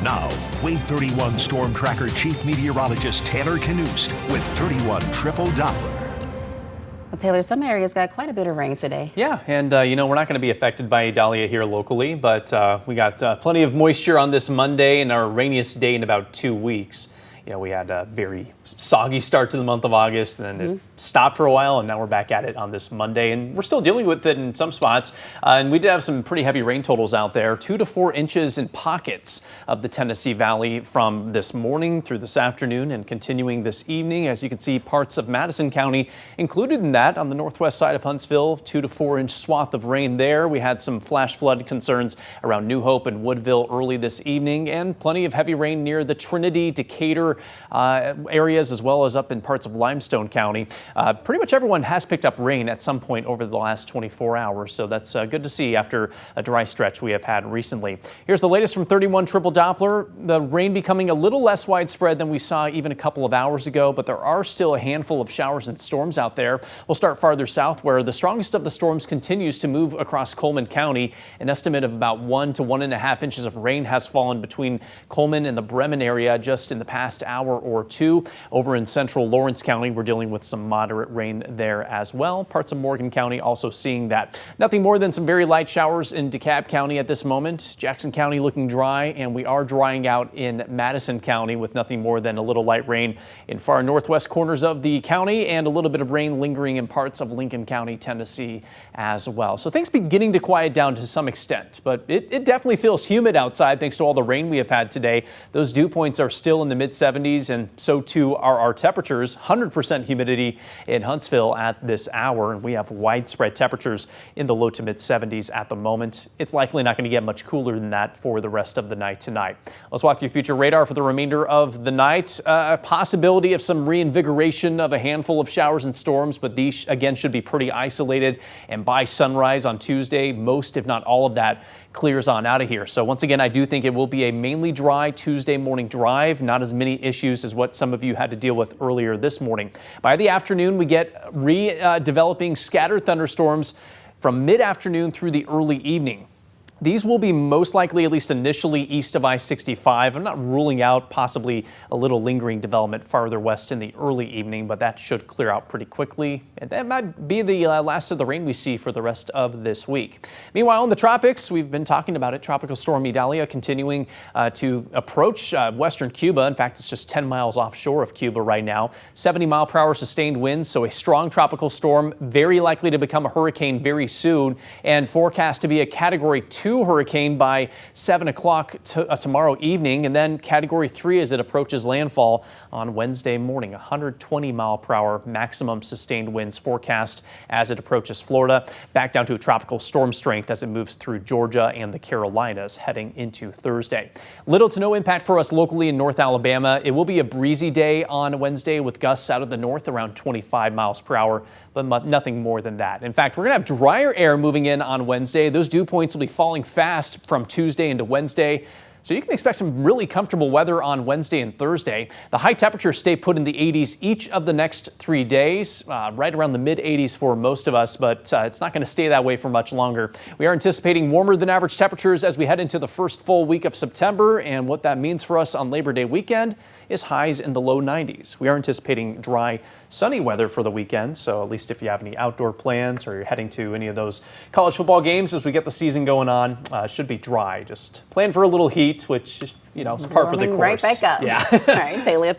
Now, Wave 31 Storm Tracker Chief Meteorologist Taylor Knust with 31 Triple Doppler. Well, Taylor, some areas got quite a bit of rain today. Yeah, and we're not going to be affected by Idalia here locally, but we got plenty of moisture on this Monday and our rainiest day in about 2 weeks. We had a very soggy start to the month of August, and then it stopped for a while, and now we're back at it on this Monday, and we're still dealing with it in some spots. And we did have some pretty heavy rain totals out there, 2 to 4 inches in pockets of the Tennessee Valley from this morning through this afternoon and continuing this evening. As you can see, parts of Madison County included in that on the northwest side of Huntsville, 2 to 4 inch swath of rain there. We had some flash flood concerns around New Hope and Woodville early this evening, and plenty of heavy rain near the Trinity, Decatur areas, as well as up in parts of Limestone County. Pretty much everyone has picked up rain at some point over the last 24 hours, so that's good to see after a dry stretch we have had recently. Here's the latest from 31 Triple Doppler. The rain becoming a little less widespread than we saw even a couple of hours ago, but there are still a handful of showers and storms out there. We'll start farther south, where the strongest of the storms continues to move across Coleman County. An estimate of about 1 to 1.5 inches of rain has fallen between Coleman and the Bremen area just in the past hour or two. Over in central Lawrence County, we're dealing with some moderate rain there as well. Parts of Morgan County also seeing that. Nothing more than some very light showers in DeKalb County at this moment. Jackson County looking dry, and we are drying out in Madison County with nothing more than a little light rain in far northwest corners of the county and a little bit of rain lingering in parts of Lincoln County, Tennessee as well. So things beginning to quiet down to some extent, but it definitely feels humid outside thanks to all the rain we have had today. Those dew points are still in the mid 70s, and so too are our temperatures. 100% humidity in Huntsville at this hour, and we have widespread temperatures in the low to mid 70s at the moment. It's likely not going to get much cooler than that for the rest of the night tonight. Let's walk through future radar for the remainder of the night. A possibility of some reinvigoration of a handful of showers and storms, but these again should be pretty isolated, and by sunrise on Tuesday, most if not all of that clears on out of here. So once again, I do think it will be a mainly dry Tuesday morning drive, not as many issues as what some of you had to deal with earlier this morning. By the afternoon, we get developing scattered thunderstorms from mid-afternoon through the early evening. These will be most likely, at least initially, east of I-65. I'm not ruling out possibly a little lingering development farther west in the early evening, but that should clear out pretty quickly. And that might be the last of the rain we see for the rest of this week. Meanwhile, in the tropics, we've been talking about it. Tropical storm Idalia continuing to approach western Cuba. In fact, it's just 10 miles offshore of Cuba right now. 70-mile-per-hour sustained winds, so a strong tropical storm, very likely to become a hurricane very soon, and forecast to be a Category 2 hurricane by 7 o'clock tomorrow evening, and then Category 3 as it approaches landfall on Wednesday morning. 120-mile-per-hour maximum sustained winds forecast as it approaches Florida, back down to a tropical storm strength as it moves through Georgia and the Carolinas heading into Thursday. Little to no impact for us locally in North Alabama. It will be a breezy day on Wednesday with gusts out of the north around 25 miles per hour, but nothing more than that. In fact, we're going to have drier air moving in on Wednesday. Those dew points will be falling fast from Tuesday into Wednesday. So you can expect some really comfortable weather on Wednesday and Thursday. The high temperatures stay put in the 80s each of the next 3 days, right around the mid 80s for most of us, but it's not going to stay that way for much longer. We are anticipating warmer than average temperatures as we head into the first full week of September, and what that means for us on Labor Day weekend is highs in the low 90s. We are anticipating dry, sunny weather for the weekend, so at least if you have any outdoor plans or you're heading to any of those college football games as we get the season going on, it should be dry. Just plan for a little heat, which, is par for the course. Right back up. Yeah. All right, Taylor.